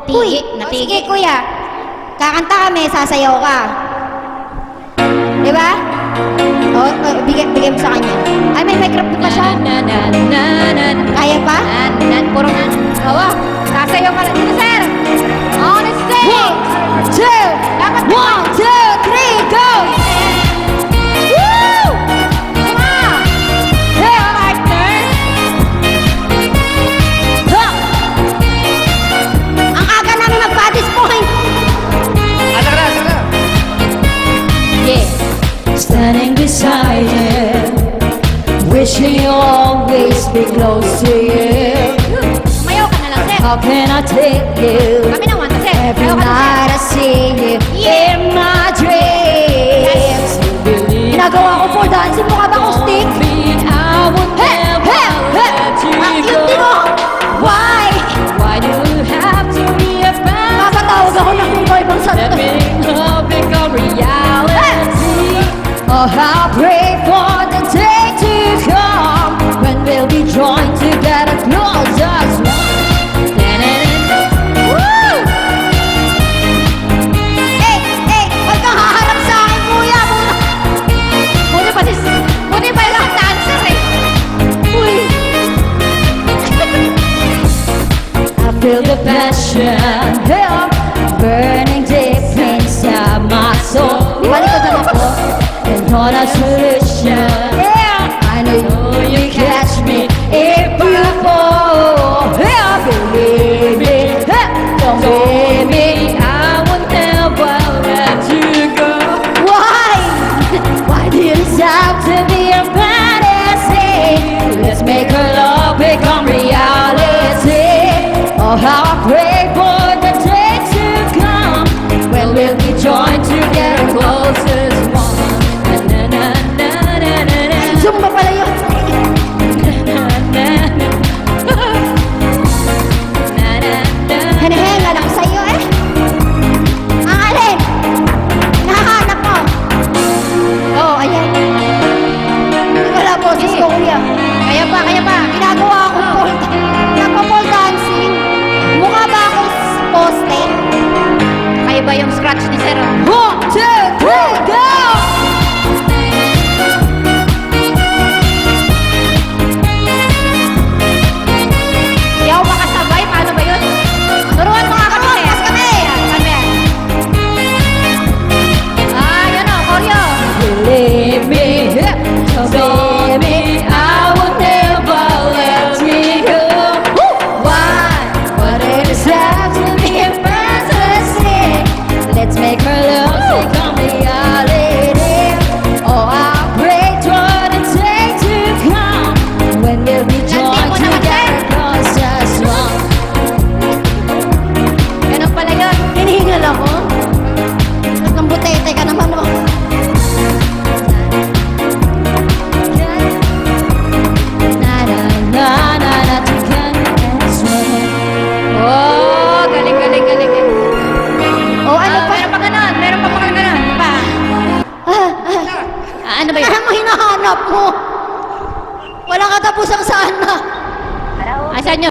Uy, Natigi. sige kuya. Kakanta kami, sasayaw ka. Di ba? Bigay mo sa kanya. Ay, may microphone pa siya. Kaya pa? Puro na. Oo. Sasayaw ka lang dito, sir. On the stage. 1, 2, 1, 2, 3, go! Woo! Come on. Hey! Partner. Ha! Ang aga namin mag-bodies point. Asa ka? Yeah. Standing beside him, wishing you'll always be close to you. Mayaw ka na lang, sir. How can I take you? Kami naman, sir. Every Mayaw ka na, sir. night I see you Yeah. in my dreams. Ginagawa ko for dancing mo ka ba kung stick? I would never let you Ang go. cute mo. Why? Why do you have to be a bad? Papatawag ako ng kung ibang Let santo. me love become reality. Oh, I pray for the day to come when we'll be joined together, close as one. Woo! Huwag kang haharap sa akin, kuya. Buti pa lang ang dancer eh. Uy. I feel the passion yeah, burning deep inside my soul. Balikod naman po. And on a solution, Yeah. I know you catch me if you fall. Yeah, believe me, hey, don't believe me. I will never let you go. Why? Why do you have to be a fantasy? Let's make our love become reality. Oh, how I pray for the day to come when we'll be joined together, close as one. Na, na, na, na, na, na, Zumba pala yun. na, na, na. Na, na, na. Hinahenga lang sa'yo eh. Ang alin? Nahahanap mo. Oh, ayan. Wala boses ko, kuya. Kaya pa. Ginagawa akong nagpa-pole dancing. Mukha ba akong poste? Kaya ba yung scratch ni sir? 1, 2, 3, go! Di ako makasabay. Paano ba yun? Turuan mo nga kami, sir. Mas kami. Kami. Yan o, koryo. Believe me, believe me, I will never let you go. Why? But it is have to be a fantasy. Let's make our love become reality. Oh, I pray for the day to come when we'll be joined together, close as one. Ganun pala yun. Hinihingal ako. Ang butete ka naman mo. Na na na na na together as one. Oh, galing. O ano pa? Meron pa ganun. Pa. Ano ba yun? Ano mo hinahanap mo? Walang katapusang sana. Asan yun?